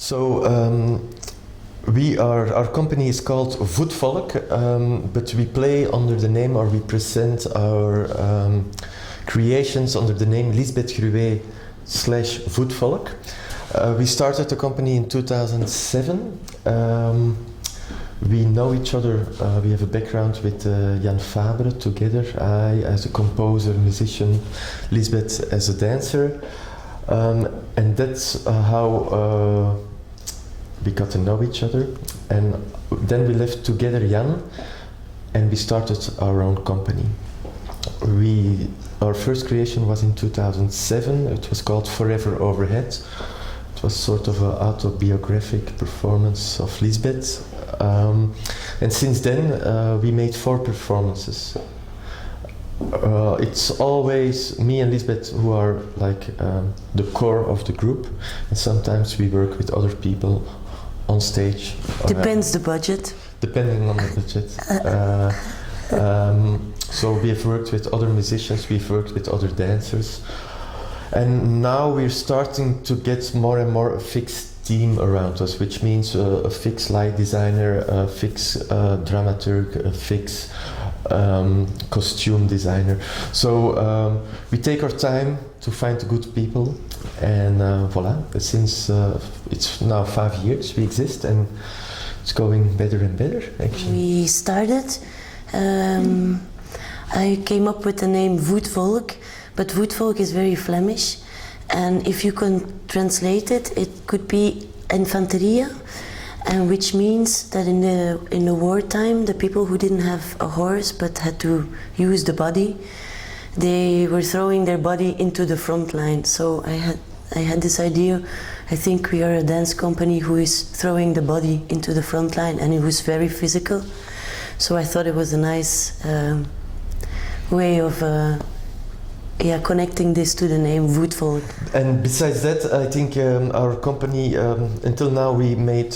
So our company is called Voetvolk, but we play under the name, or we present our creations under the name Lisbeth Gruwez / Voetvolk. We started the company in 2007. We know each other, we have a background with Jan Fabre together, I as a composer, musician, Lisbeth as a dancer, and that's how we got to know each other. And then we left together Jan, and we started our own company. Our first creation was in 2007, it was called Forever Overhead. It was sort of an autobiographic performance of Lisbeth. And since then we made 4 performances. It's always me and Lisbeth who are like the core of the group, and sometimes we work with other people on stage. Depends the budget. Depending on the budget. So we have worked with other musicians, we've worked with other dancers, and now we're starting to get more and more a fixed team around us, which means a fixed light designer, a fixed dramaturg, a fixed costume designer. So we take our time to find good people, and voila, since it's now 5 years we exist, and it's going better and better actually. We started, I came up with the name Voetvolk, but Voetvolk is very Flemish, and if you can translate it, it could be infanteria, and which means that in the wartime, the people who didn't have a horse but had to use the body, they were throwing their body into the front line. So I had this idea. I think we are a dance company who is throwing the body into the front line, and it was very physical. So I thought it was a nice way of connecting this to the name Voetvolk. And besides that, I think our company, until now we made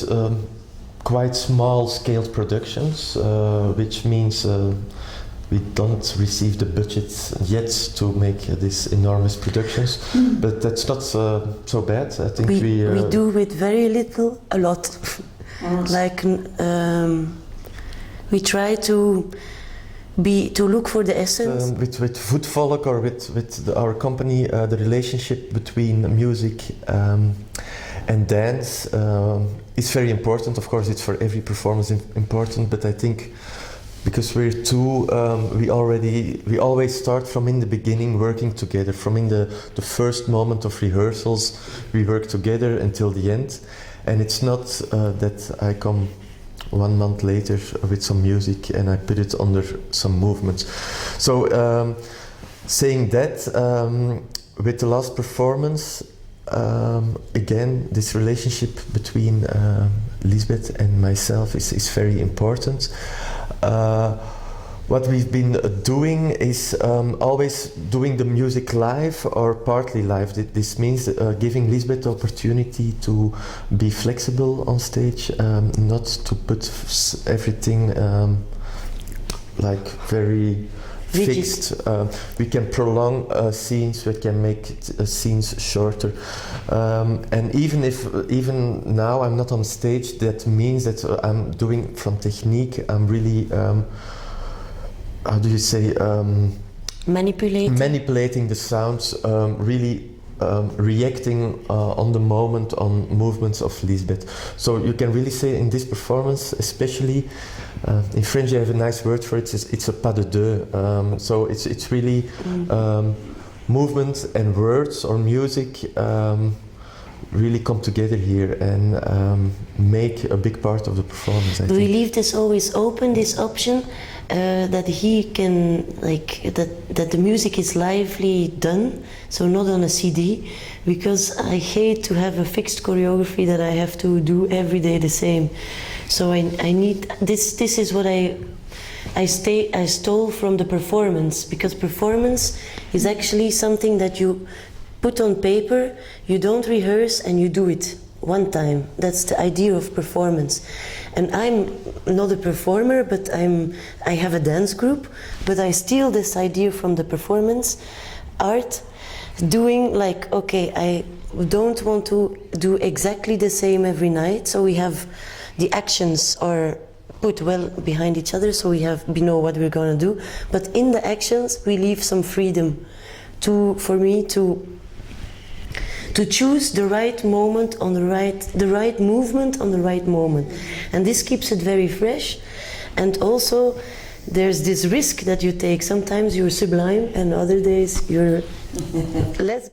quite small scale productions, which means we don't receive the budgets yet to make these enormous productions, but that's not so bad. I think we do with very little a lot. Like we try to look for the essence. With Voetvolk, or with our company, the relationship between music and dance is very important. Of course, it's for every performance important, but I think because we're two, we always start from in the beginning working together. From in the first moment of rehearsals, we work together until the end, and it's not that I come 1 month later with some music and I put it under some movements. So saying that, with the last performance, again, this relationship between Lisbeth and myself is very important. What we've been doing is always doing the music live or partly live. This means giving Lisbeth the opportunity to be flexible on stage, not to put everything like very fixed. We can prolong scenes, we can make scenes shorter, and even now I'm not on stage, that means that I'm doing from technique, I'm really how do you say, manipulating the sounds, really reacting on the moment, on movements of Lisbeth. So you can really say in this performance, especially in French, you have a nice word for it. It's a pas de deux. So it's really movement and words or music really come together here and make a big part of the performance. We leave this always open, this option, that he can, like, that the music is lively done, so not on a CD, because I hate to have a fixed choreography that I have to do every day the same. So I need this. This is what I stole from the performance, because performance is actually something that you put on paper, you don't rehearse, and you do it one time. That's the idea of performance. And I'm not a performer, but I have a dance group, but I steal this idea from the performance art, doing like, okay, don't want to do exactly the same every night, so we have the actions are put well behind each other, so we know what we're going to do, but in the actions we leave some freedom for me to choose the right moment on the right movement on the right moment, and this keeps it very fresh. And also there's this risk that you take. Sometimes you're sublime and other days you're less